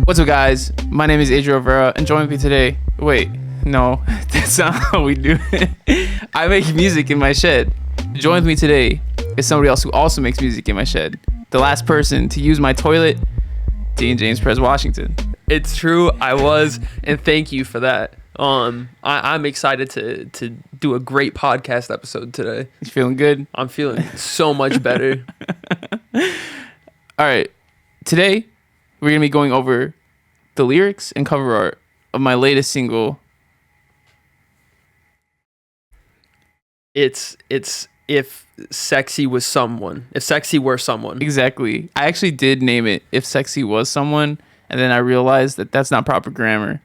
What's up, guys? My name is Adriel Rivera, and join me today. Wait, no, that's not how we do it. I make music in my shed. Join me today is somebody else who also makes music in my shed. The last person to use my toilet, Adriel Pres, Washington. It's true, I was, and thank you for that. I'm excited to do a great podcast episode today. You feeling good? I'm feeling so much better. All right, today we're gonna be going over the lyrics and cover art of my latest single. It's If Sexy Was Someone. If Sexy Were Someone. Exactly. I actually did name it If Sexy Was Someone, and then I realized that that's not proper grammar.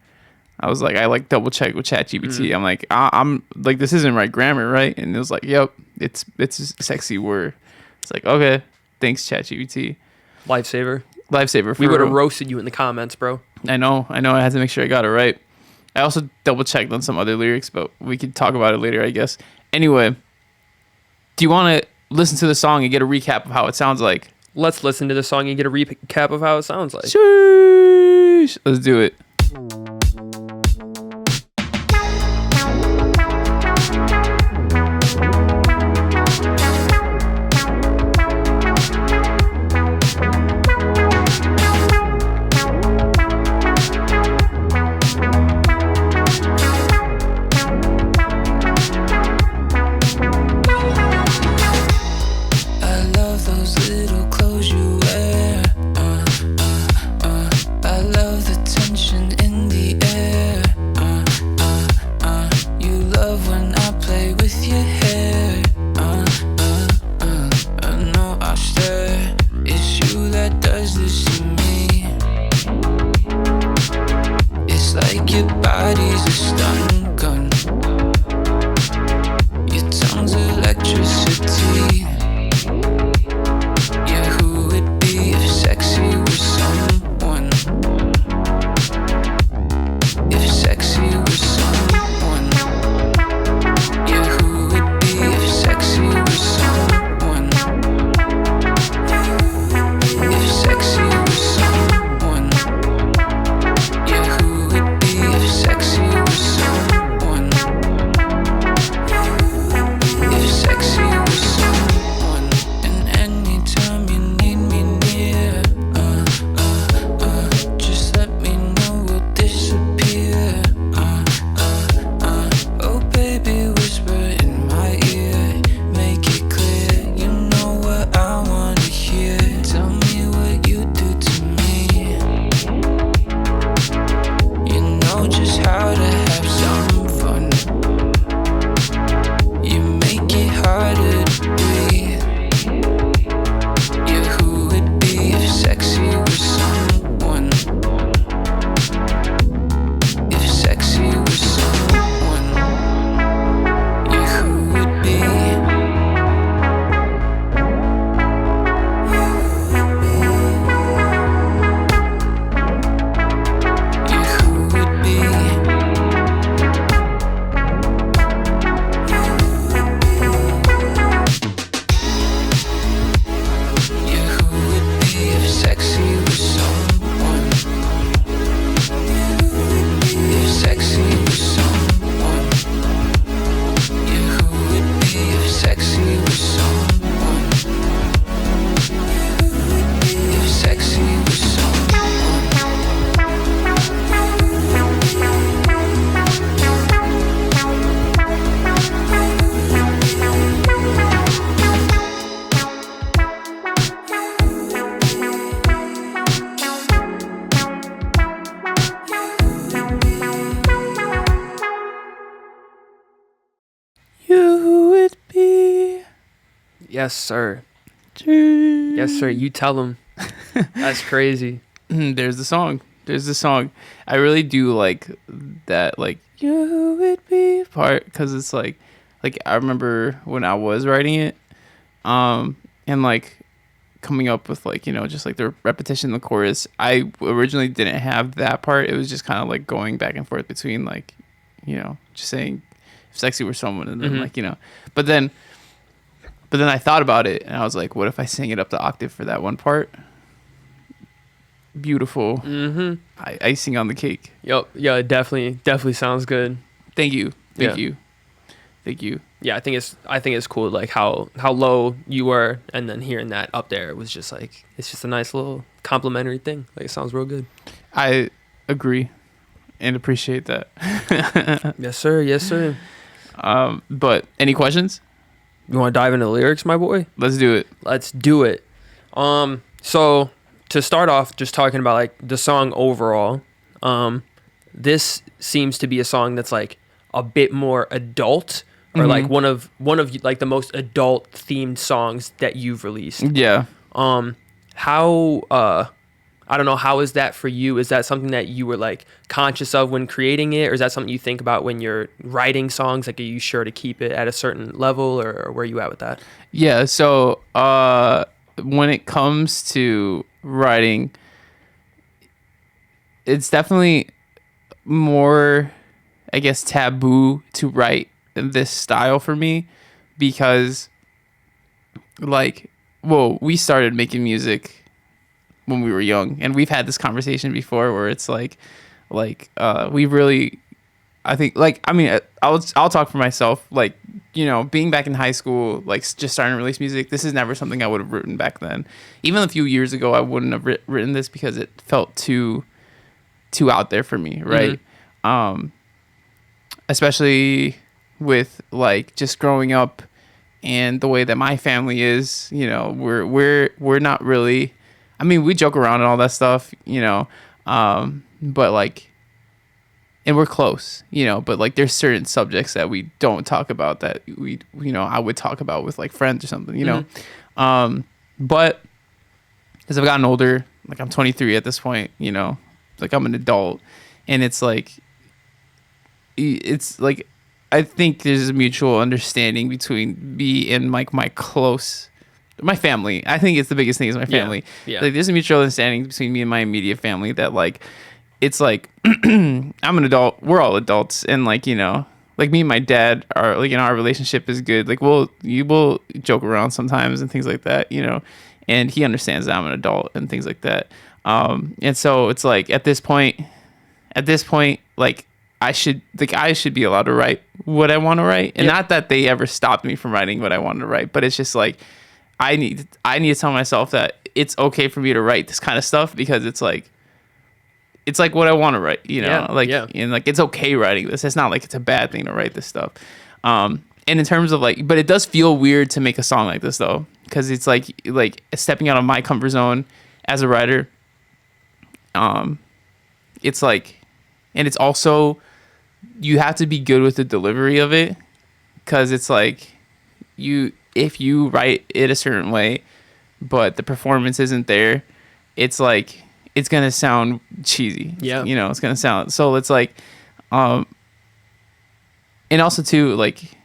I was like, I double checked with ChatGPT. I'm like, I'm like, this isn't right grammar, right? And it was like, yep, it's sexy word. It's like, okay, thanks ChatGPT. Lifesaver. We would have roasted you in the comments, bro. I know. I had to make sure I got it right. I also double checked on some other lyrics, but we could talk about it later, I guess. Anyway, do you want to listen to the song and get a recap of how it sounds like? Let's listen to the song and get a recap of how it sounds like. Sheesh. Let's do it. Yes, sir. Yes, sir. You tell them. That's crazy. There's the song. I really do like that, like, you would be part, because it's like I remember when I was writing it, and like coming up with, like, you know, just like the repetition in the chorus. I originally didn't have that part. It was just kind of like going back and forth between, like, you know, just saying if sexy were someone, and then like, you know, but then I thought about it and I was like, what if I sang it up the octave for that one part? beautiful icing on the cake. Yep. Yeah, it definitely sounds good. Thank you. Yeah. Thank you. Yeah, I think it's cool like how low you were, and then hearing that up there, it was just like, it's just a nice little complimentary thing. Like, it sounds real good. I agree and appreciate that. Yes, sir. Yes, sir. But any questions? You want to dive into the lyrics, my boy? Let's do it. Let's do it. So to start off, just talking about like the song overall, this seems to be a song that's like a bit more adult, or like one of like the most adult themed songs that you've released. Yeah. How I don't know, how is that for you? Is that something that you were like conscious of when creating it, or is that something you think about when you're writing songs? Like, are you sure to keep it at a certain level, or where are you at with that? Yeah. So when it comes to writing, it's definitely more, I guess, taboo to write this style for me, because like, well, we started making music when we were young, and we've had this conversation before where it's like we really, I think, like, I mean, I'll talk for myself, like, you know, being back in high school, like just starting to release music, this is never something I would have written back then. Even a few years ago, I wouldn't have written this because it felt too out there for me, right? Especially with like just growing up and the way that my family is, you know, we're not really, I mean, we joke around and all that stuff, you know, but like, and we're close, you know, but like there's certain subjects that we don't talk about that we, you know, I would talk about with like friends or something, you know. But as I've gotten older, like I'm 23 at this point, you know, like I'm an adult, and it's like I think there's a mutual understanding between me and like my family. I think it's the biggest thing is my family. Yeah. Like there's a mutual understanding between me and my immediate family that like, it's like I'm an adult, we're all adults, and like, you know, like me and my dad are like, you know, our relationship is good. Like we'll joke around sometimes and things like that, you know, and he understands that I'm an adult and things like that. And so it's like at this point, like I should be allowed to write what I want to write, and not that they ever stopped me from writing what I wanted to write, but it's just like I need to tell myself that it's okay for me to write this kind of stuff, because it's like what I want to write, you know, and like it's okay writing this. It's not like it's a bad thing to write this stuff. And in terms of like, but it does feel weird to make a song like this though, because it's like stepping out of my comfort zone as a writer. It's like, and it's also, you have to be good with the delivery of it, because it's like if you write it a certain way but the performance isn't there, it's like it's gonna sound cheesy. Yeah, you know, it's gonna sound, so it's like and also too, like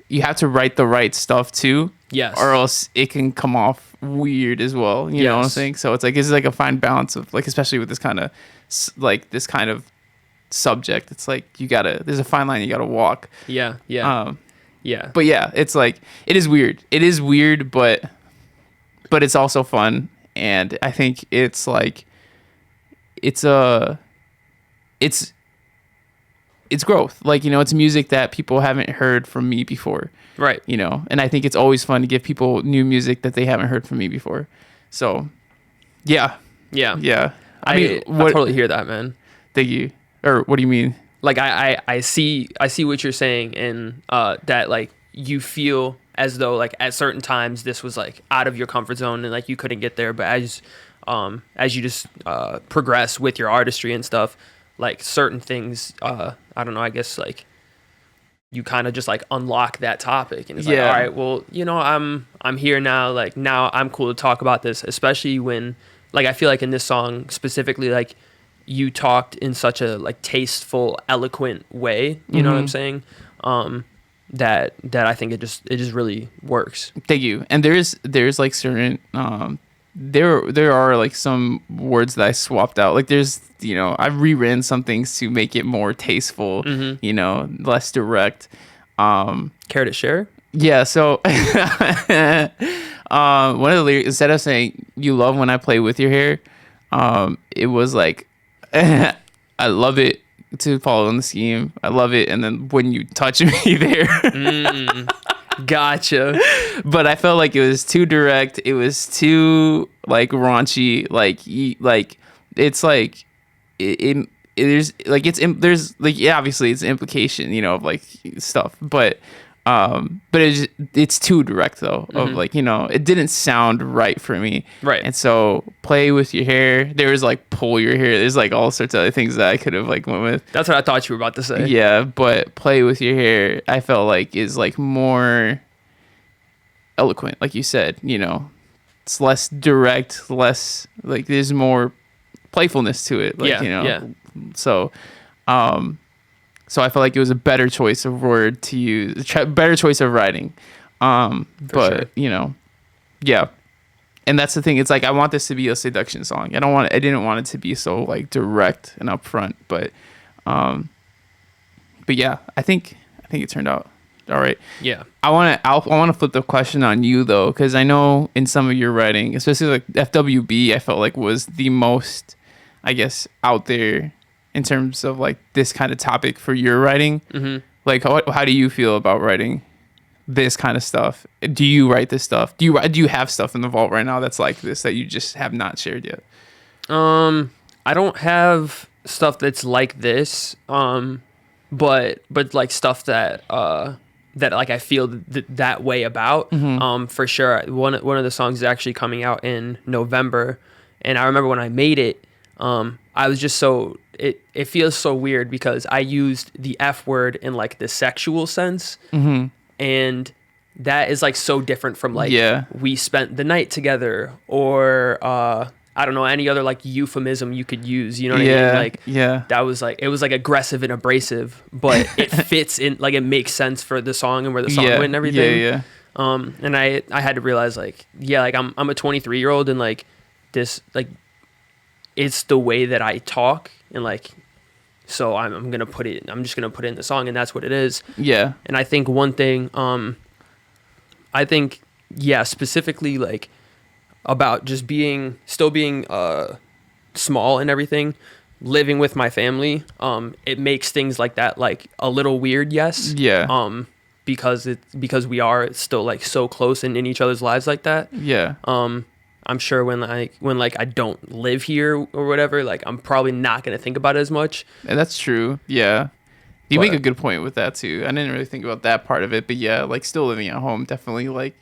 you have to write the right stuff too, or else it can come off weird as well, you know what I'm saying? So it's like, it's like a fine balance of like, especially with this kind of subject, it's like there's a fine line you gotta walk. But yeah, it's like, it is weird, but it's also fun, and I think it's like it's growth, like, you know, it's music that people haven't heard from me before, right? You know, and I think it's always fun to give people new music that they haven't heard from me before. So yeah. I mean, I totally hear that, man. Thank you. Or what do you mean? Like I see what you're saying, and that like you feel as though like at certain times this was like out of your comfort zone and like you couldn't get there, but as you just progress with your artistry and stuff, like certain things, I don't know, I guess like you kind of just like unlock that topic, and it's like, all right, well, you know, I'm here now, like now I'm cool to talk about this, especially when like I feel like in this song specifically, like you talked in such a like tasteful, eloquent way, you know what I'm saying? That I think it just really works. Thank you. And there's like certain there are like some words that I swapped out. Like there's, you know, I've rewritten some things to make it more tasteful, you know, less direct. Care to share? Yeah, so one of the lyrics, instead of saying "you love when I play with your hair," It was like I love it to follow in the scheme. I love it, and then when you touch me there. Gotcha. But I felt like it was too direct. It was too like raunchy. Like it's like there's like there's like yeah, obviously it's implication, of like stuff, but it's too direct though. Of like it didn't sound right for me. Right. And so play with your hair. There was like pull your hair. There's like all sorts of other things that I could have like went with. That's what I thought you were about to say. Yeah, but play with your hair, I felt like is like more eloquent, like you said. It's less direct, less like there's more playfulness to it. Like, yeah. So, so I felt like it was a better choice of word to use, better choice of writing. But sure. Yeah. And that's the thing. It's like I want this to be a seduction song. I didn't want it to be so like direct and upfront. But yeah, I think it turned out all right. Yeah. I want to flip the question on you though, because I know in some of your writing, especially like FWB, I felt like was the most, I guess, out there in terms of like this kind of topic for your writing. Mm-hmm. Like how do you feel about writing this kind of stuff? Do you write this stuff? Do you have stuff in the vault right now that's like this that you just have not shared yet? I don't have stuff that's like this. But like stuff that that like I feel that way about. For sure. One of the songs is actually coming out in November, and I remember when I made it, I was just it feels so weird because I used the F word in like the sexual sense, and that is like so different from like we spent the night together, or I don't know, any other like euphemism you could use, you know what I mean? Like, that was like, it was like aggressive and abrasive, but it fits in, like it makes sense for the song and where the song went and everything. And I had to realize like, like I'm a 23-year-old and like this, like it's the way that I talk, and like, so I'm just gonna put it in the song, and that's what it is. Yeah. And I think one thing, specifically like, about just still being small and everything, living with my family, it makes things like that like a little weird, because we are still like so close and in each other's lives like that. I'm sure when I don't live here or whatever, like I'm probably not gonna think about it as much. And that's true. You make a good point with that too. I didn't really think about that part of it, but like still living at home, definitely like,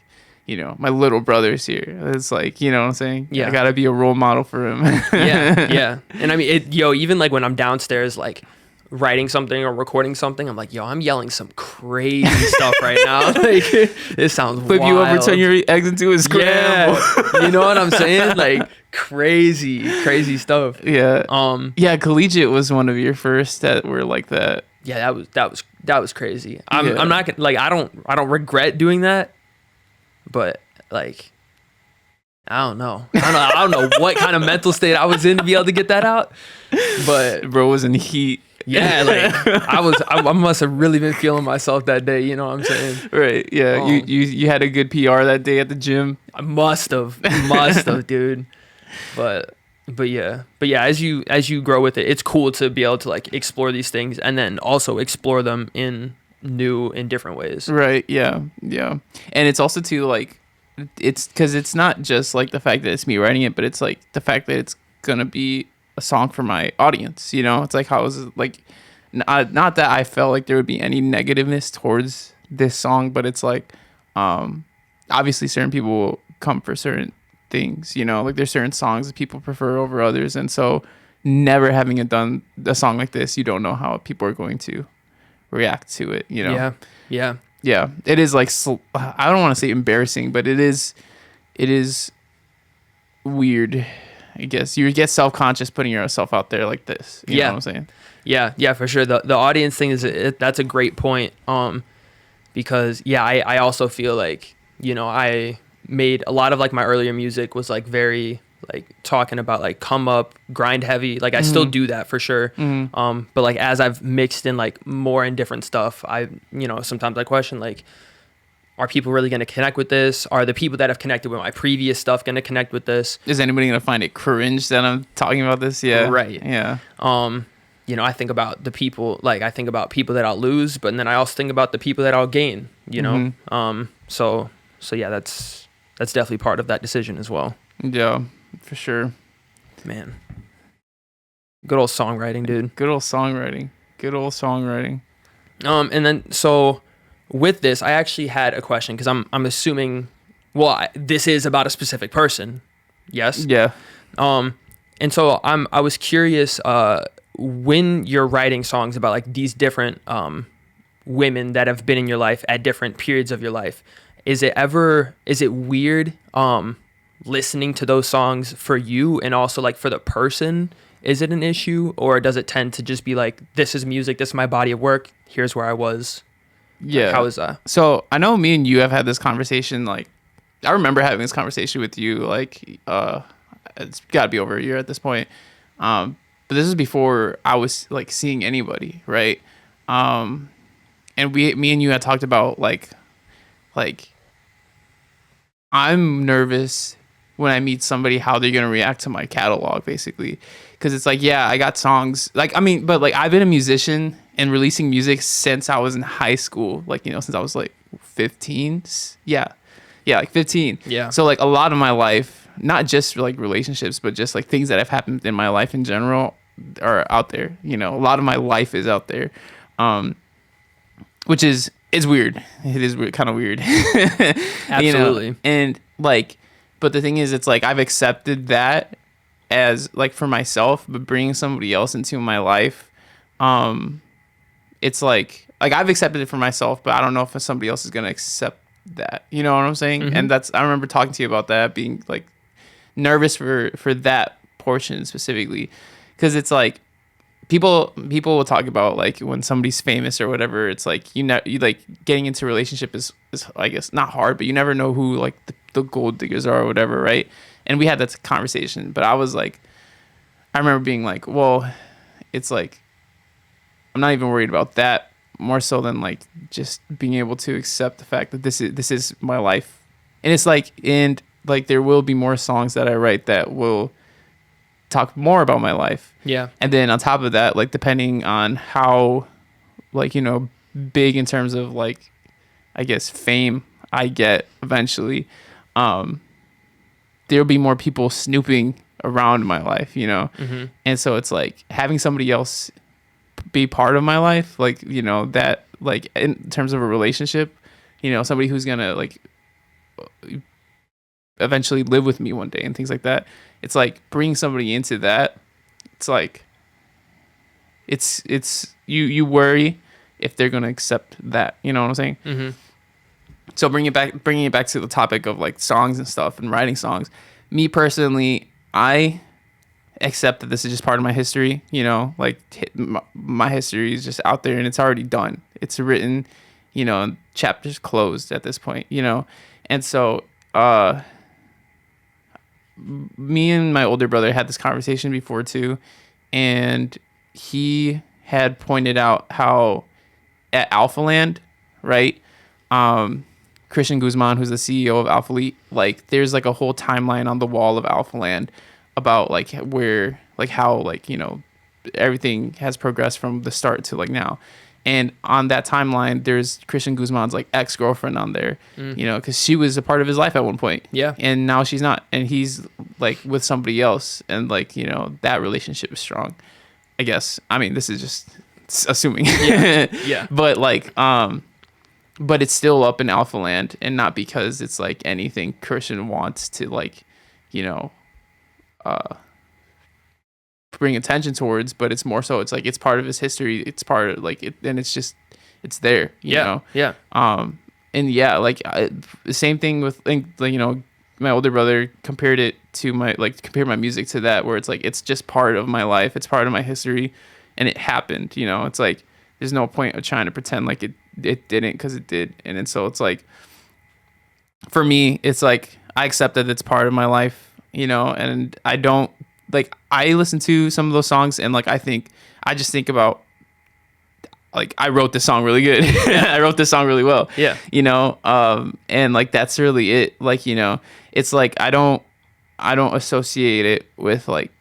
my little brother's here. It's like, you know what I'm saying? I gotta be a role model for him. And I mean, even like when I'm downstairs, like writing something or recording something, I'm like, I'm yelling some crazy stuff right now. Like, it sounds Flip wild. you over, turn your eggs into a scramble. You know what I'm saying? Like crazy stuff. Collegiate was one of your first that were like that. Yeah, that was crazy. I'm not gonna, like, I don't regret doing that. But like, I don't know what kind of mental state I was in to be able to get that out. But bro was in heat. Yeah, like I must have really been feeling myself that day. You know what I'm saying? Right. Yeah. You had a good PR that day at the gym. I must have, dude. But yeah. As you grow with it, it's cool to be able to like explore these things and then also explore them in new and different ways. Right. Yeah. And it's also too like, it's because it's not just like the fact that it's me writing it, but it's like the fact that it's gonna be a song for my audience. It's like how is it like, not that I felt like there would be any negativeness towards this song, but it's like obviously certain people will come for certain things, like there's certain songs that people prefer over others, and so never having done a song like this, you don't know how people are going to react to it. Yeah, it is like, I don't want to say embarrassing, but it is weird, I guess. You get self-conscious putting yourself out there like this. You know what I'm saying? Yeah, for sure. The audience thing that's a great point. Because I also feel like, I made a lot of like my earlier music was like very like talking about like come up, grind heavy. Like I still do that for sure. But like as I've mixed in like more and different stuff, I sometimes I question like, are people really going to connect with this? Are the people that have connected with my previous stuff going to connect with this? Is anybody gonna find it cringe that I'm talking about this? Yeah. Right. Yeah. I think about the people, like I think about people that I'll lose, but then I also think about the people that I'll gain, So yeah, that's definitely part of that decision as well. Yeah, for sure. Man. Good old songwriting, dude. Good old songwriting. And then so with this, I actually had a question because I'm assuming, this is about a specific person. Yes. Yeah. And so I was curious, when you're writing songs about like these different women that have been in your life at different periods of your life, is it weird listening to those songs for you, and also like for the person? Is it an issue, or does it tend to just be like, this is music, this is my body of work, here's where I was? Yeah. Like, how is that? So I know me and you have had this conversation. Like, I remember having this conversation with you. Like, it's got to be over a year at this point. But this is before I was like seeing anybody, right? And me and you had talked about like I'm nervous when I meet somebody, how they're gonna react to my catalog, basically, because it's like, yeah, I got songs, like, I mean, but like I've been a musician and releasing music since I was in high school, like, since I was like 15. Yeah, like 15. Yeah. So like a lot of my life, not just like relationships, but just like things that have happened in my life in general are out there. A lot of my life is out there, which is weird. It is weird, kind of weird. Absolutely. And like, but the thing is, it's like I've accepted that as like for myself, but bringing somebody else into my life, it's like I've accepted it for myself, but I don't know if somebody else is gonna accept that. You know what I'm saying? Mm-hmm. And I remember talking to you about that, being like nervous for that portion specifically, because it's like people will talk about like when somebody's famous or whatever, it's like you like getting into a relationship is I guess not hard, but you never know who like the gold diggers are or whatever, right? And we had that conversation, but I remember being like, well, it's like I'm not even worried about that, more so than like just being able to accept the fact that this is my life. And it's like, and like there will be more songs that I write that will talk more about my life. Yeah. And then on top of that, like depending on how like big in terms of like I guess fame I get eventually, there'll be more people snooping around my life, Mm-hmm. And so it's like having somebody else be part of my life, like that, like in terms of a relationship, somebody who's gonna like eventually live with me one day and things like that. It's like bringing somebody into that. It's like it's you worry if they're gonna accept that. You know what I'm saying? Mm-hmm. So bringing it back to the topic of like songs and stuff and writing songs. Me personally, I accept that this is just part of my history. Like my history is just out there and it's already done. It's written, and chapters closed at this point. And so me and my older brother had this conversation before too, and he had pointed out how at Alpha Land, right? Christian Guzman, who's the CEO of Alpha Elite, like there's like a whole timeline on the wall of Alpha Land about like where, like how, like, everything has progressed from the start to like now. And on that timeline, there's Christian Guzman's like ex-girlfriend on there, because she was a part of his life at one point. Yeah. And now she's not. And he's like with somebody else. And like, that relationship is strong, I guess. I mean, this is just assuming. Yeah. Yeah. But like, but it's still up in Alpha Land, and not because it's like anything Christian wants to like, bring attention towards, but it's more so it's like it's part of his history, it's part of like it, and it's just it's there, you know. Yeah. And yeah, like the same thing with like my older brother compared my music to that, where it's like it's just part of my life, it's part of my history, and it happened. It's like there's no point of trying to pretend like it didn't, because it did. And then so it's like for me, it's like I accept that it's part of my life, and I don't like, I listen to some of those songs and like I just think about like I wrote this song really good. I wrote this song really well. Yeah. You know, and like that's really it. Like, you know, it's like I don't associate it with like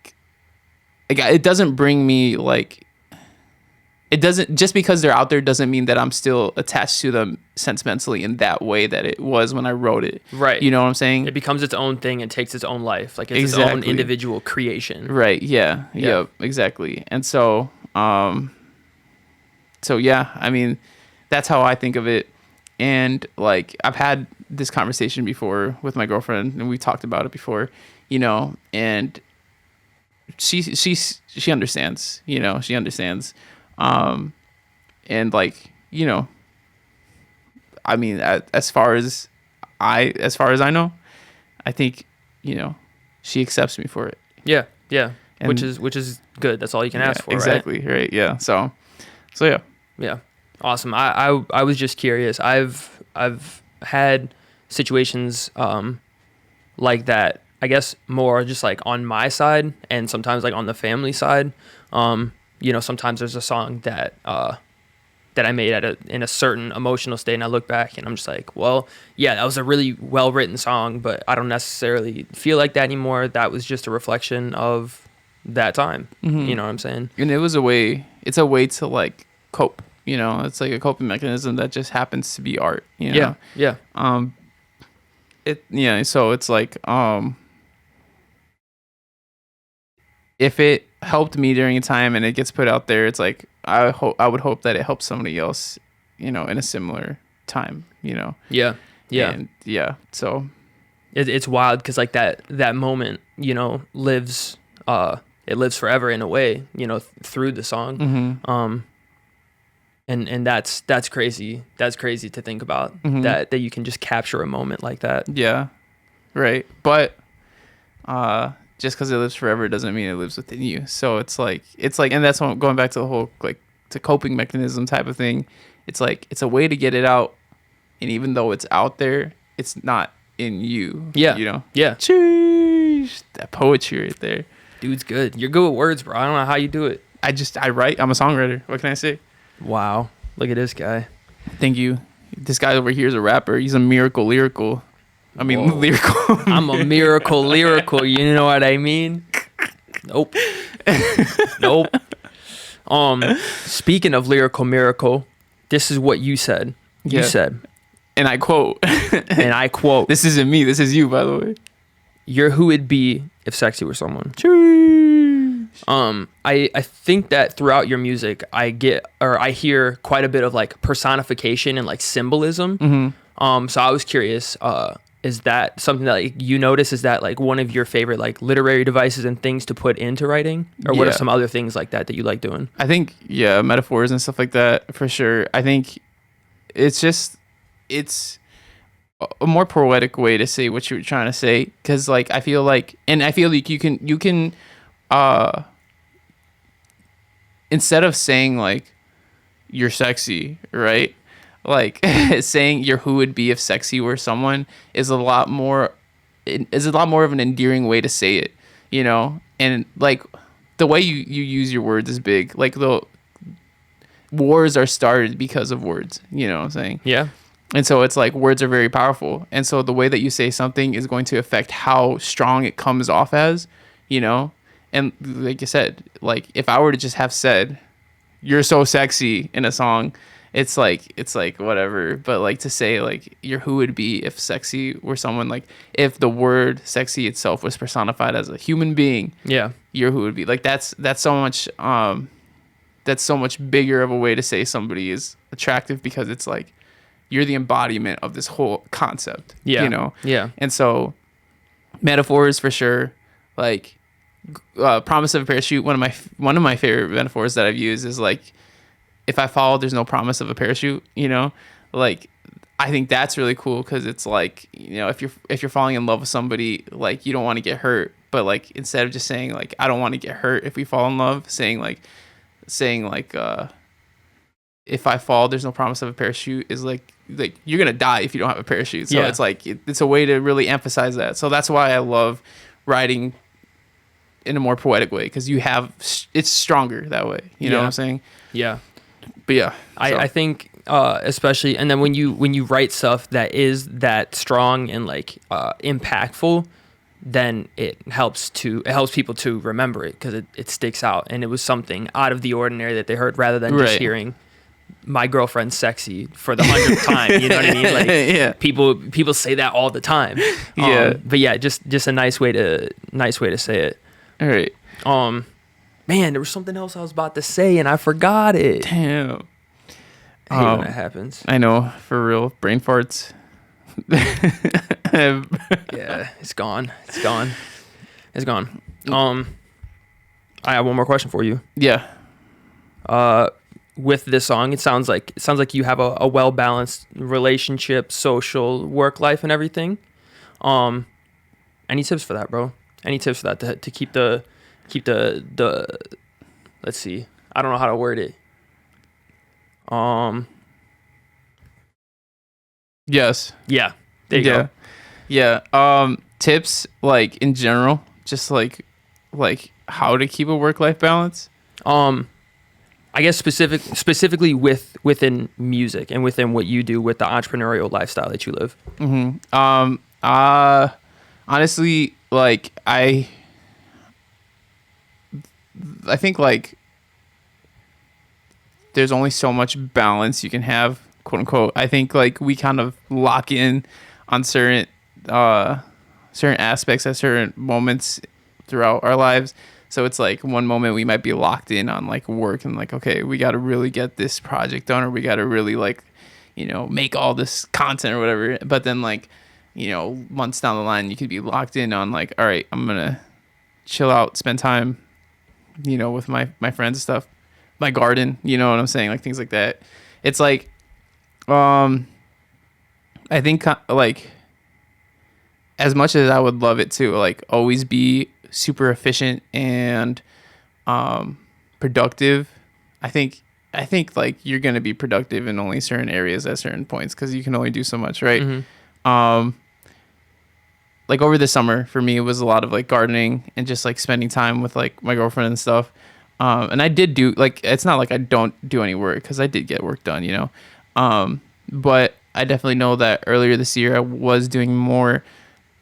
it doesn't bring me like, it doesn't, just because they're out there doesn't mean that I'm still attached to them sentimentally in that way that it was when I wrote it. Right. You know what I'm saying? It becomes its own thing and takes its own life. Like it's its own individual creation. Right. Yeah. Yeah. Exactly. And so, yeah, I mean, that's how I think of it. And like, I've had this conversation before with my girlfriend and we talked about it before, you know, and she understands, you know, she understands. And like, you know, I mean, as far as I know, I think, you know, she accepts me for it. Yeah. Yeah. And, which is good. That's all you can ask for. Exactly. Right. Yeah. So yeah. Yeah. Awesome. I was just curious. I've had situations, like that, I guess more just like on my side and sometimes like on the family side. You know, sometimes there's a song that I made in a certain emotional state, and I look back and I'm just like, well, yeah, that was a really well written song, but I don't necessarily feel like that anymore. That was just a reflection of that time. Mm-hmm. You know what I'm saying? And it's a way to like cope. You know, it's like a coping mechanism that just happens to be art. You know? Yeah. So it's like if it helped me during a time and it gets put out there, it's like I would hope that it helps somebody else, you know, in a similar time, you know. Yeah. And so it's wild because like that moment, you know, lives it lives forever in a way, you know, through the song. Mm-hmm. And that's crazy. That's crazy to think about. Mm-hmm. that you can just capture a moment like that. Yeah. Right. But just because it lives forever doesn't mean it lives within you. So it's like, and that's what, going back to the whole like to coping mechanism type of thing. It's like it's a way to get it out, and even though it's out there, it's not in you. Yeah, you know. Yeah. Jeez, that poetry right there. Dude's good. You're good with words, bro. I don't know how you do it. I write. I'm a songwriter. What can I say? Wow, look at this guy. Thank you. This guy over here is a rapper. He's a miracle lyrical. I mean, whoa. Lyrical. I'm a miracle lyrical. You know what I mean? Nope. Nope. Speaking of lyrical miracle, this is what you said. You said, and I quote. And I quote. This isn't me. This is you, by the way. You're who it'd be if sexy were someone. I think that throughout your music, I hear quite a bit of like personification and like symbolism. Mm-hmm. So I was curious, is that something that like, you notice? Is that like one of your favorite like literary devices and things to put into writing? Or what are some other things like that you like doing? I think, metaphors and stuff like that, for sure. I think it's a more poetic way to say what you were trying to say. Because like, I feel like you can instead of saying like you're sexy, right? Like saying you're who would be if sexy were someone is a lot more of an endearing way to say it, you know? And like the way you use your words is big. Like the wars are started because of words, you know what I'm saying? Yeah. And so it's like words are very powerful. And so the way that you say something is going to affect how strong it comes off as, you know? And like you said, like if I were to just have said, "You're so sexy" in a song, it's like whatever. But like to say like you're who would be if sexy were someone, like if the word sexy itself was personified as a human being, you're who would be. Like that's so much bigger of a way to say somebody is attractive, because it's like you're the embodiment of this whole concept. You know? Yeah. And so metaphors for sure, like promise of a parachute. One of my favorite metaphors that I've used is like, if I fall, there's no promise of a parachute, you know? Like, I think that's really cool, because it's like, you know, if you're falling in love with somebody, like you don't want to get hurt, but like instead of just saying like I don't want to get hurt if we fall in love, saying like if I fall, there's no promise of a parachute is like you're gonna die if you don't have a parachute. So it's like it's a way to really emphasize that. So that's why I love writing in a more poetic way, because it's stronger that way. You know what I'm saying? Yeah. But yeah, I think especially, and then when you write stuff that is that strong and like impactful, then it helps people to remember it because it sticks out, and it was something out of the ordinary that they heard rather than just Right. hearing my girlfriend's sexy for the 100th time. You know what I mean? Like Yeah. people say that all the time. Yeah. But yeah, just a nice way to say it. All right. Man, there was something else I was about to say and I forgot it. Damn. I hate when that happens. I know, for real. Brain farts. Yeah, it's gone. It's gone. It's gone. I have one more question for you. Yeah. With this song, it sounds like you have a well balanced relationship, social, work life, and everything. Any tips for that, bro? Any tips for that to keep the let's see. I don't know how to word it. Yes. Yeah. There you go. Yeah. Tips, like, in general, just like how to keep a work-life balance. I guess specifically within music and within what you do with the entrepreneurial lifestyle that you live. Honestly, like, I think, like, there's only so much balance you can have, quote unquote. I think, like, we kind of lock in on certain aspects at certain moments throughout our lives. So it's like one moment we might be locked in on like work and like, okay, we got to really get this project done, or we got to really, like, make all this content or whatever. But then, like, months down the line, you could be locked in on like, all right, I'm going to chill out, spend time, with my friends and stuff, my garden, you know what I'm saying? Like, things like that. It's like, I think, like, as much as I would love it to, like, always be super efficient and productive, I think like you're gonna be productive in only certain areas at certain points because you can only do so much, right? Mm-hmm. Like, over the summer for me, it was a lot of like gardening and just like spending time with like my girlfriend and stuff. And I did do, like, it's not like I don't do any work because I did get work done, but I definitely know that earlier this year I was doing more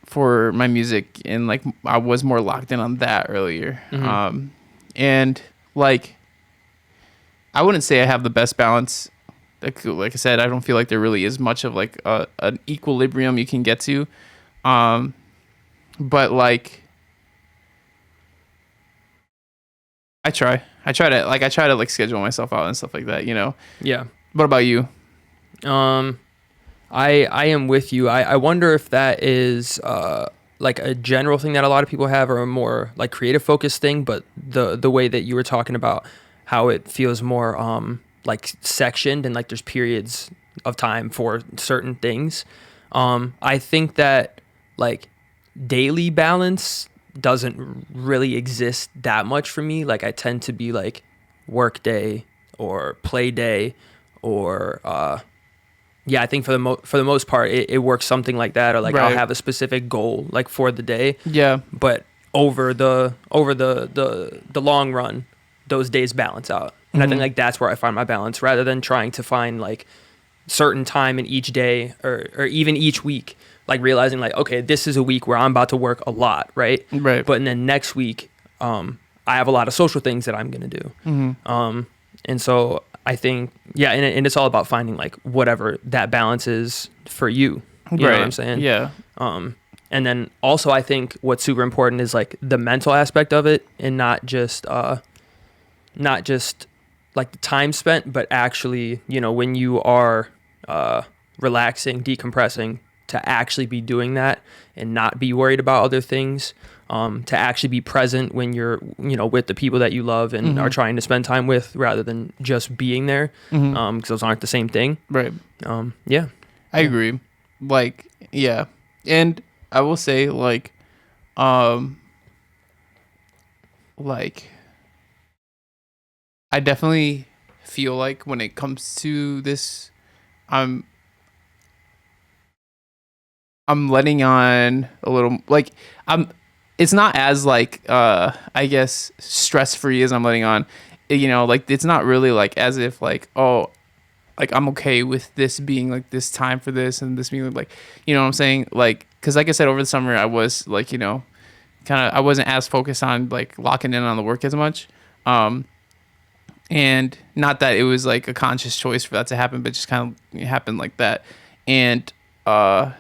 for my music, and like I was more locked in on that earlier. Mm-hmm. And like, I wouldn't say I have the best balance. Like I said, I don't feel like there really is much of like an equilibrium you can get to. But like, I try to like schedule myself out and stuff like that, Yeah. What about you? I am with you. I wonder if that is like a general thing that a lot of people have, or a more like creative focused thing, but the way that you were talking about how it feels more like sectioned and like there's periods of time for certain things. I think that like daily balance doesn't really exist that much for me. Like, I tend to be like work day or play day, or yeah, I think for the most part it works something like that, or like Right. I'll have a specific goal like for the day. Yeah. But over the long run, those days balance out. And I think like that's where I find my balance, rather than trying to find like certain time in each day or even each week, like realizing like, okay, this is a week where I'm about to work a lot, right? Right. But then next week, I have a lot of social things that I'm gonna do. And so I think, yeah, and it's all about finding like whatever that balance is for you. You know what I'm saying? Yeah. And then also I think what's super important is like the mental aspect of it, and not just like the time spent, but actually, when you are relaxing, decompressing, to actually be doing that and not be worried about other things, to actually be present when you're, with the people that you love and are trying to spend time with, rather than just being there, because those aren't the same thing. Right. Yeah. I agree. Like, yeah. And I will say, like, I definitely feel like when it comes to this, I'm letting on a little, like, it's not as like I guess stress free as I'm letting on. you know, like it's not really like as if like, oh, like I'm okay with this being like this time for this and this being like, you know what I'm saying? Like, cause like I said, over the summer I was like, you know, kind of, I wasn't as focused on like locking in on the work as much. And not that it was like a conscious choice for that to happen, but just kind of happened like that. And, and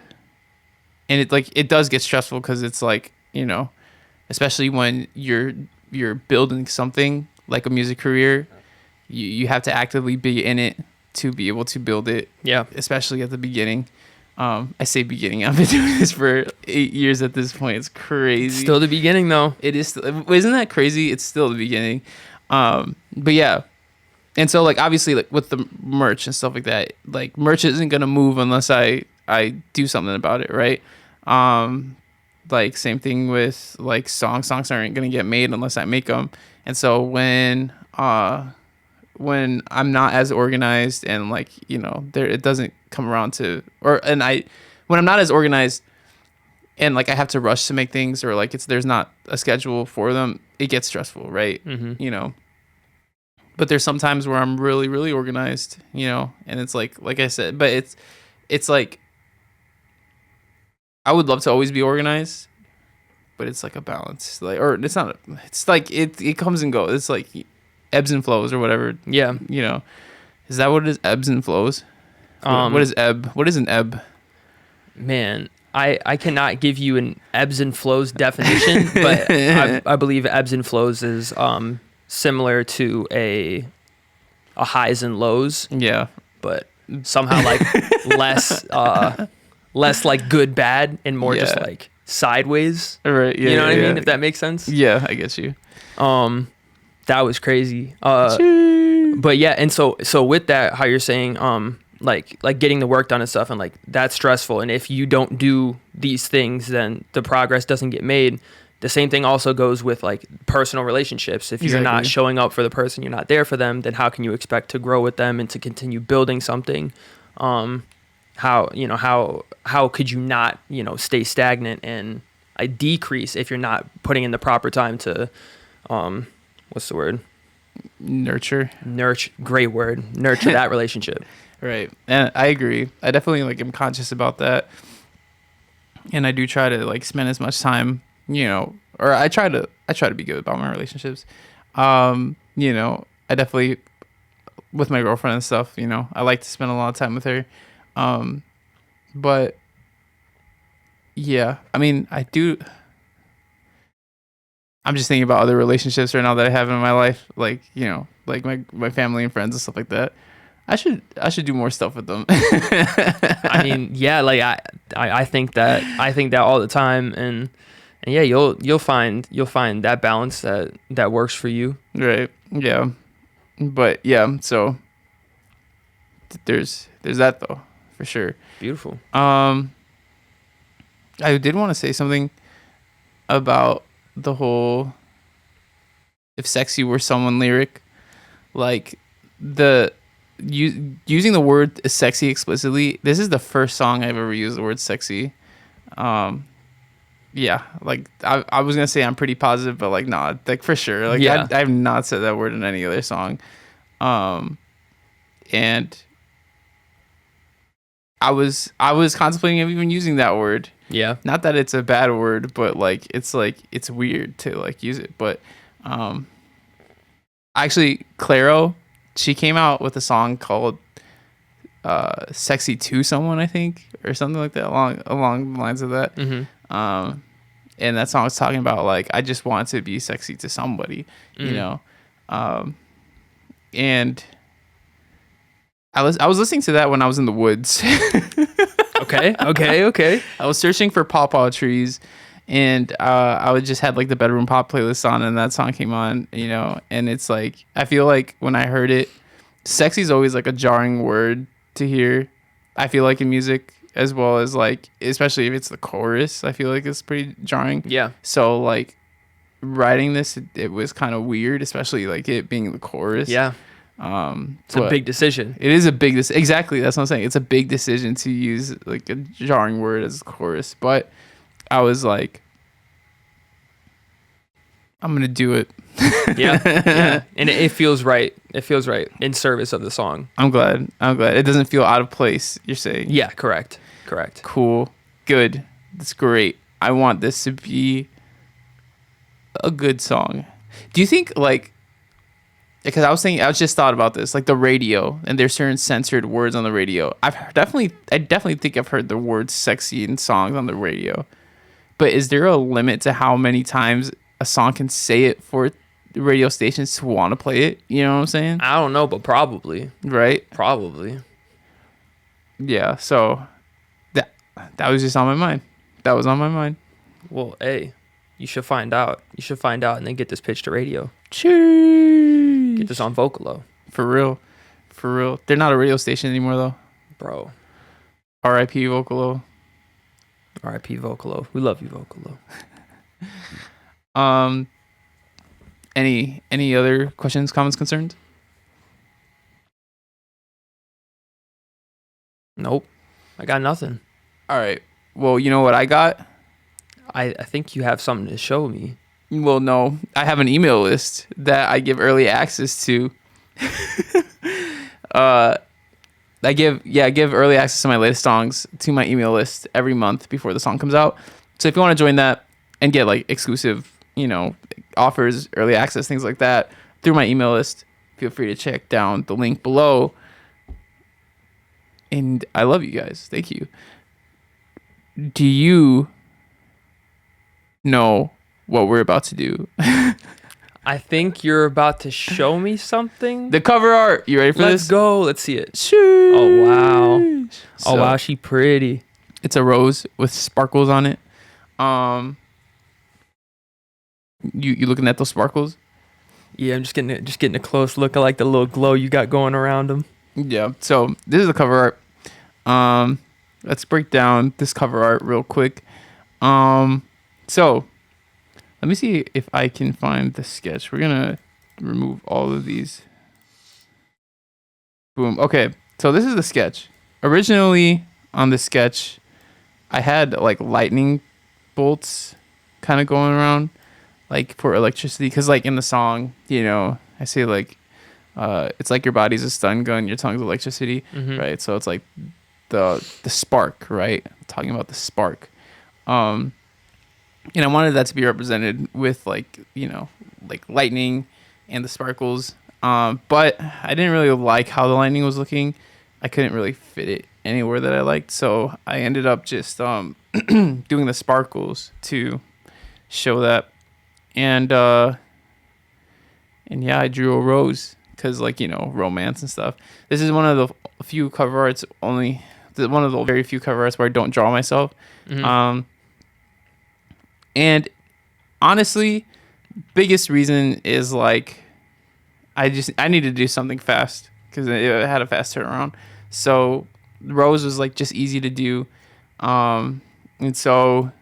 it like, it does get stressful cause it's like, you know, especially when you're building something like a music career, you have to actively be in it to be able to build it. Yeah. Especially at the beginning. I say beginning. I've been doing this for 8 years at this point. It's crazy. Still the beginning though. It is. Isn't that crazy? It's still the beginning. But yeah. And so like obviously like with the merch and stuff like that, like merch isn't gonna move unless I do something about it, right? Like same thing with like songs aren't gonna get made unless I make them. And so when I'm not as organized and like, you know, there, it doesn't come around to, when I'm not as organized and like I have to rush to make things, or like there's not a schedule for them, it gets stressful, right? Mm-hmm. You know, but there's some times where I'm really, really organized, you know, and it's like I said, but it's like, I would love to always be organized, but it's like a balance, like, or it's not, it's like, it comes and goes. It's like ebbs and flows or whatever. Yeah. You know, is that what it is? Ebbs and flows? What is ebb? What is an ebb? Man, I cannot give you an ebbs and flows definition, but I believe ebbs and flows is similar to a highs and lows. Yeah. But somehow like less like good, bad, and more just like sideways. Right. Yeah. You know what I yeah. mean? If that makes sense. Yeah, I get you. That was crazy. But yeah, and so with that, how you're saying, like getting the work done and stuff, and like that's stressful. And if you don't do these things, then the progress doesn't get made. The same thing also goes with like personal relationships. If you're not showing up for the person, you're not there for them, then how can you expect to grow with them and to continue building something? How could you not, stay stagnant and decrease if you're not putting in the proper time to, what's the word? Nurture. Great word. Nurture that relationship. Right. And I agree. I definitely am conscious about that. And I do try to spend as much time, or I try to be good about my relationships. I definitely, with my girlfriend and stuff, I like to spend a lot of time with her. But yeah, I mean, I do. I'm just thinking about other relationships right now that I have in my life, like my family and friends and stuff like that. I should do more stuff with them. I mean, yeah, I think that all the time, and yeah, you'll find that balance that works for you. Right. Yeah. But yeah, so there's that though, for sure. Beautiful. I did want to say something about the whole "if sexy were someone" lyric, like using the word sexy explicitly. This is the first song I've ever used the word sexy. Yeah, I was gonna say I'm pretty positive, but nah, for sure, I have not said that word in any other song. And I was contemplating of even using that word. Yeah. Not that it's a bad word, but it's weird to use it. But actually, Clairo, she came out with a song called "Sexy to Someone," I think, or something like that, along the lines of that. Mm-hmm. And that song was talking about I just want to be sexy to somebody, and I was listening to that when I was in the woods. Okay. I was searching for pawpaw trees, and I would just had the bedroom pop playlist on, and that song came on, and it's I feel like when I heard it, sexy is always a jarring word to hear. I feel like in music, as well as especially if it's the chorus, I feel like it's pretty jarring. Yeah. So writing this, it was kind of weird, especially it being the chorus. Yeah. It's a big decision. It is a big exactly, that's what I'm saying. It's a big decision to use a jarring word as a chorus, but I was I'm gonna do it. Yeah. And it feels right. It feels right in service of the song. I'm glad. It doesn't feel out of place, you're saying. Yeah, correct. Cool. Good. That's great. I want this to be a good song. Do you think, like, because I just thought about this, like the radio, and there's certain censored words on the radio. I definitely think I've heard the word sexy in songs on the radio. But is there a limit to how many times a song can say it for the radio stations to want to play it? You know what I'm saying? I don't know, but probably. Right? Probably. Yeah, so that was just on my mind. That was on my mind. Well, hey, you should find out. You should find out and then get this pitch to radio. Cheers. Get this on Vocalo. For real. They're not a radio station anymore, though. Bro. R.I.P. Vocalo. R.I.P. Vocalo. We love you, Vocalo. Any other questions, comments, concerns? Nope. I got nothing. All right. Well, you know what I got? I think you have something to show me. Well, no. I have an email list that I give early access to. I give early access to my latest songs to my email list every month before the song comes out. So if you want to join that and get like exclusive, offers, early access, things like that through my email list, feel free to check down the link below. And I love you guys. Thank you. Do you know what we're about to do? I think you're about to show me something. The cover art. You ready for this? Let's go. Let's see it. Sheesh. Oh, wow. So, wow, she pretty. It's a rose with sparkles on it. You looking at those sparkles? Yeah, I'm just getting a close look. I like the little glow you got going around them. Yeah. So this is the cover art. Let's break down this cover art real quick. So let me see if I can find the sketch. We're gonna remove all of these. Boom. Okay. So this is the sketch. Originally on the sketch, I had like lightning bolts kind of going around, like for electricity. Cause like in the song, I say like, it's like your body's a stun gun, your tongue's electricity, right? So it's like the spark, right? I'm talking about the spark. And I wanted that to be represented with like lightning and the sparkles. But I didn't really like how the lightning was looking. I couldn't really fit it anywhere that I liked. So I ended up just doing the sparkles to show that. And yeah, I drew a rose because romance and stuff. This is one of the few cover arts one of the very few cover arts where I don't draw myself. And honestly, biggest reason is like I needed to do something fast because it had a fast turnaround. So rose was like just easy to do. And so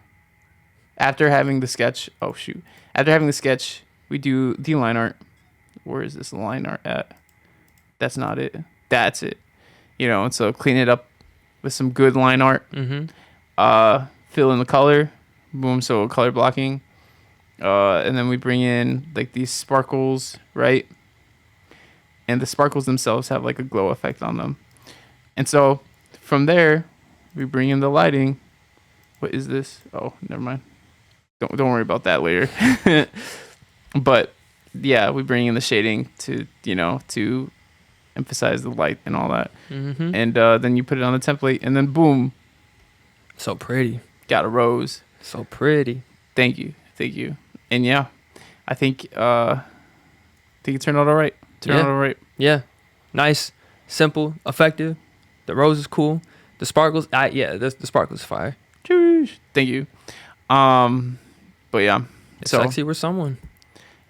after having the sketch, we do the line art. Where is this line art at? That's not it. That's it. And so clean it up with some good line art. Fill in the color. Boom. So color blocking. And then we bring in like these sparkles, right? And the sparkles themselves have like a glow effect on them. And so from there, we bring in the lighting. What is this? Oh, never mind. Don't worry about that later. But yeah, we bring in the shading to emphasize the light and all that. And then you put it on the template, and then boom. So pretty. Got a rose. So pretty. Thank you. And yeah, I think it turned out all right. Yeah. Nice, simple, effective. The rose is cool. The sparkles, the sparkles fire. Thank you. But yeah. If sexy were someone.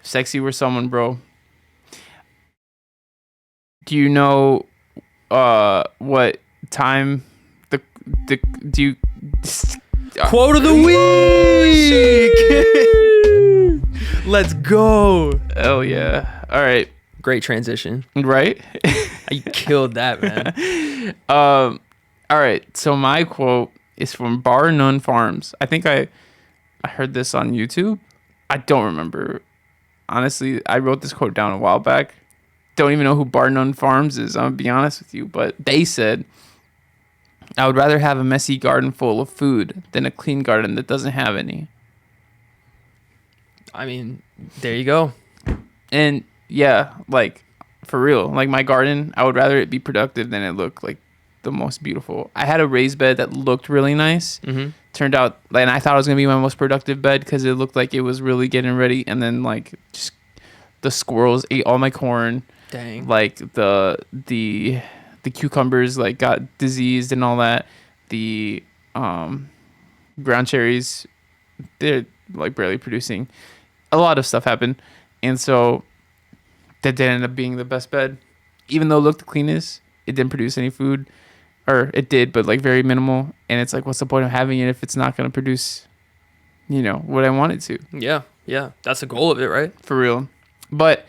Sexy were someone, bro. Do you know what time do you quote of the week? Let's go. Oh yeah. All right. Great transition. Right? You killed that, man. All right. So my quote is from Bar None Farms. I think I heard this on YouTube. I don't remember honestly, I wrote this quote down a while back. Don't even know who Bar None Farms is. I'm gonna be honest with you, but they said, "I would rather have a messy garden full of food than a clean garden that doesn't have any." I mean, there you go. And yeah, like for real, like my garden, I would rather it be productive than it look like the most beautiful. I had a raised bed that looked really nice. Mm-hmm. Turned out, and I thought it was gonna be my most productive bed because it looked like it was really getting ready, and then like just the squirrels ate all my corn. Dang. Like the cucumbers like got diseased and all that. The ground cherries, they're like barely producing. A lot of stuff happened, and so that did end up being the best bed, even though it looked the cleanest. It didn't produce any food, or it did, but like very minimal. And it's like, what's the point of having it if it's not going to produce, what I want it to? Yeah. That's the goal of it, right? For real. But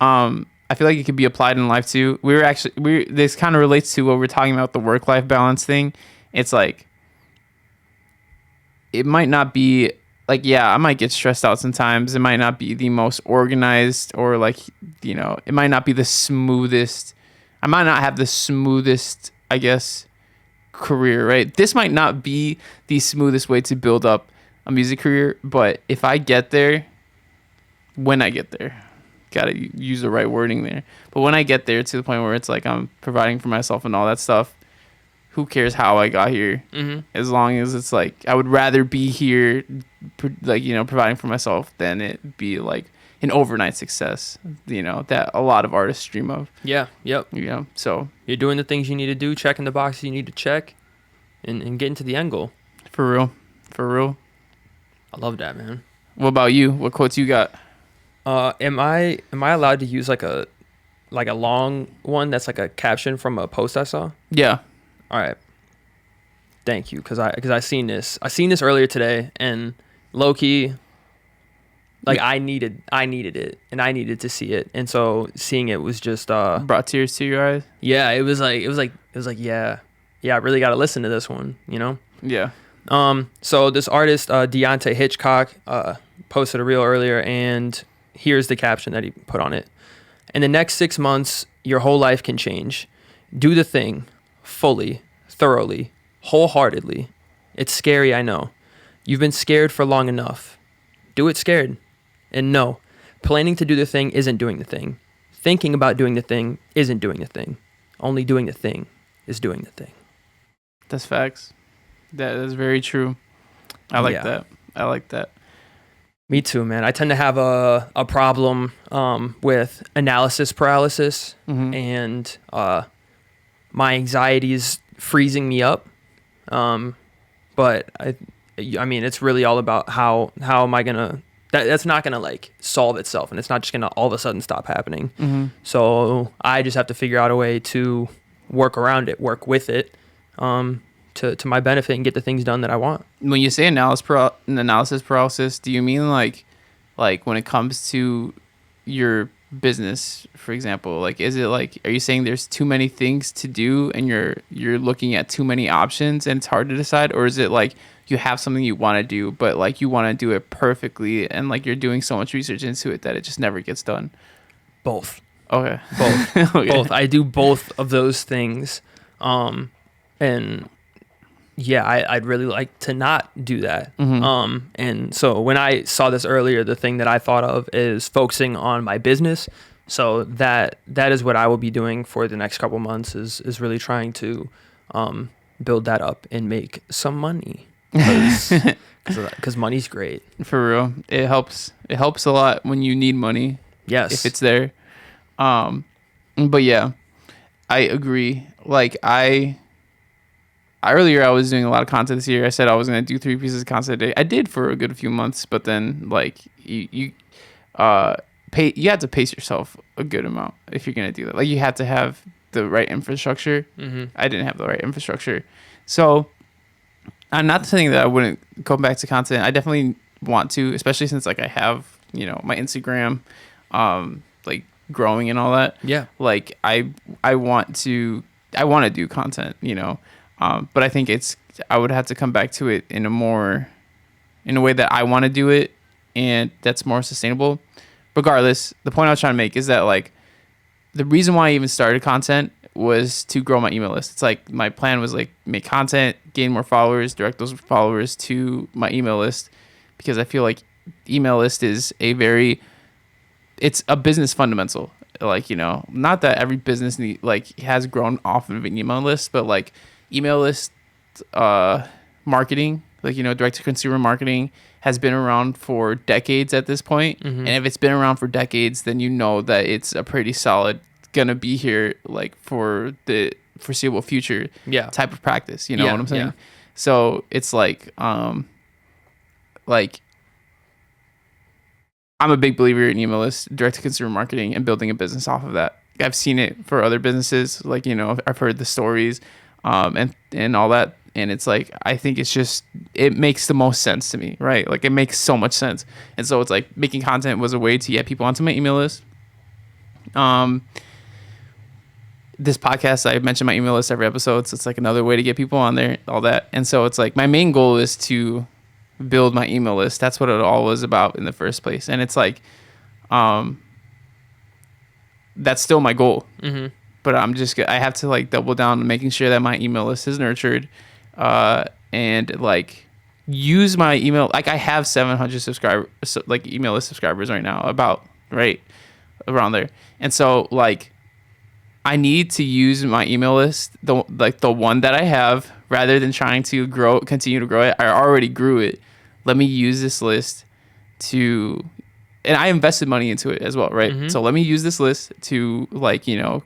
I feel like it could be applied in life too. This kind of relates to what we're talking about, the work-life balance thing. It's like, it might not be like, yeah, I might get stressed out sometimes. It might not be the most organized, or like, it might not be the smoothest. I might not have the smoothest, I guess, career, right? This might not be the smoothest way to build up a music career, but if I get there, when I get there, gotta use the right wording there. But when I get there to the point where it's like I'm providing for myself and all that stuff, who cares how I got here? Mm-hmm. As long as it's like, I would rather be here, like, providing for myself than it be like an overnight success, that a lot of artists dream of. Yeah. Yep. So You're doing the things you need to do, checking the boxes you need to check, and getting to the end goal. For real. I love that, man. What about you? What quotes you got? Am I allowed to use like a long one that's like a caption from a post I saw? Yeah. All right. Thank you, because I seen this earlier today, and low key, like I needed it, and I needed to see it, and so seeing it was just Brought tears to your eyes. yeah, it was like yeah, I really got to listen to this one, Yeah. So this artist Deontay Hitchcock posted a reel earlier, and here's the caption that he put on it: "In the next 6 months, your whole life can change. Do the thing fully, thoroughly, wholeheartedly. It's scary, I know. You've been scared for long enough. Do it scared. And no, planning to do the thing isn't doing the thing. Thinking about doing the thing isn't doing the thing. Only doing the thing is doing the thing." That's facts. That is very true. I like that. I like that. Me too, man. I tend to have a problem with analysis paralysis, Mm-hmm. and my anxiety is freezing me up. But I mean, it's really all about how am I gonna. That's not gonna like solve itself, and it's not just gonna all of a sudden stop happening. Mm-hmm. So I just have to figure out a way to work around it, work with it, to my benefit, and get the things done that I want. When you say analysis paralysis, do you mean like when it comes to your business, for example? Like, is it like, are you saying there's too many things to do and you're looking at too many options and it's hard to decide? Or is it like you have something you want to do, but like you want to do it perfectly, and like you're doing so much research into it that it just never gets done? Both. Okay. Both. Okay. Both. I do both of those things. And yeah, I'd really like to not do that. Mm-hmm. And so when I saw this earlier, the thing that I thought of is focusing on my business. So that is what I will be doing for the next couple months, is really trying to build that up and make some money, because money's great. For real. It helps a lot when you need money. Yes. If it's there. But yeah, I agree. Like earlier I was doing a lot of content this year. I said I was going to do 3 pieces of content a day. I did for a good few months, but then like you have to pace yourself a good amount if you're going to do that. Like you have to have the right infrastructure. Mm-hmm. I didn't have the right infrastructure. So I'm not saying that I wouldn't go back to content. I definitely want to, especially since like I have, my Instagram like growing and all that. Yeah. Like I want to do content, but I think I would have to come back to it in a way that I want to do it, and that's more sustainable. regardless, the point I was trying to make is that like the reason why I even started content was to grow my email list. It's like my plan was like make content, gain more followers, direct those followers to my email list, because I feel like email list is it's a business fundamental. Like, you know, not that every business has grown off of an email list, but like email list marketing, like, you know, direct to consumer marketing has been around for decades at this point. And if it's been around for decades, then you know that it's a pretty solid gonna be here like for the foreseeable future type of practice. You know what I'm saying? Yeah. So it's like I'm a big believer in email list, direct to consumer marketing, and building a business off of that. I've seen it for other businesses, like, you know, I've heard the stories, and all that. And it's like, I think it makes the most sense to me, right? Like, it makes so much sense. And so it's like making content was a way to get people onto my email list. This podcast, I mention my email list every episode. So it's like another way to get people on there, all that. And so it's like my main goal is to build my email list. That's what it all was about in the first place. And it's like, that's still my goal. But I have to like double down on making sure that my email list is nurtured, and like use my email. Like, I have 700 subscribers, like email list subscribers right now, about right around there. And so like, I need to use my email list, the one that I have, rather than trying to continue to grow it. I already grew it. Let me use this list and I invested money into it as well, right? So let me use this list to, like, you know,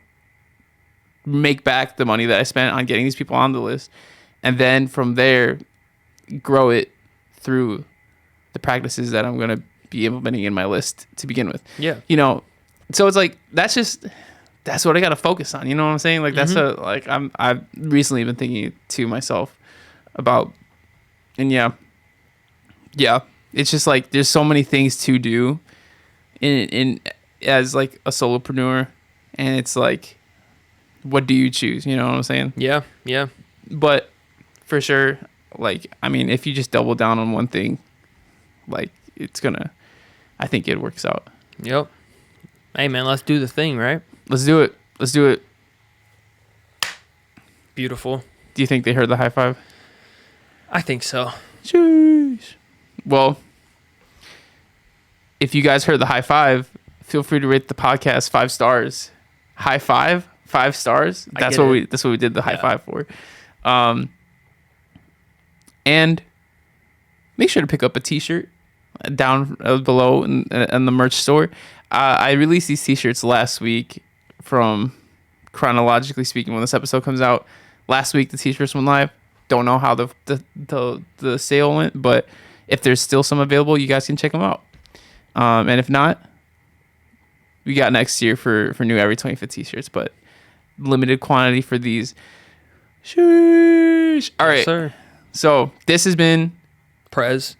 make back the money that I spent on getting these people on the list. And then from there, grow it through the practices that I'm going to be implementing in my list to begin with. Yeah. You know, so it's like, that's what I got to focus on. You know what I'm saying? Like, that's I've recently been thinking to myself about, and yeah, it's just like, there's so many things to do in as like a solopreneur, and it's like, what do you choose? You know what I'm saying? Yeah. But for sure, like, I mean, if you just double down on one thing, like, I think it works out. Yep. Hey man, let's do the thing, right? Let's do it. Beautiful. Do you think they heard the high five? I think so. Jeez. Well, if you guys heard the high five, feel free to rate the podcast 5 stars. High five, 5 stars. That's what we did the high five for. And make sure to pick up a t-shirt down below in the merch store. I released these t-shirts last week, from chronologically speaking, when this episode comes out. Last week the t-shirts went live. Don't know how the sale went, but if there's still some available, you guys can check them out. And if not, we got next year for new Every 25th t-shirts, but limited quantity for these. Sheesh. All right. Yes, sir. So this has been Pres.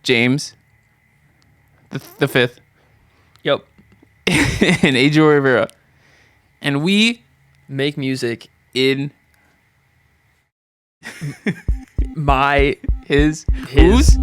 James, the fifth. Yep. And Adriel Rivera. And we make music in his whose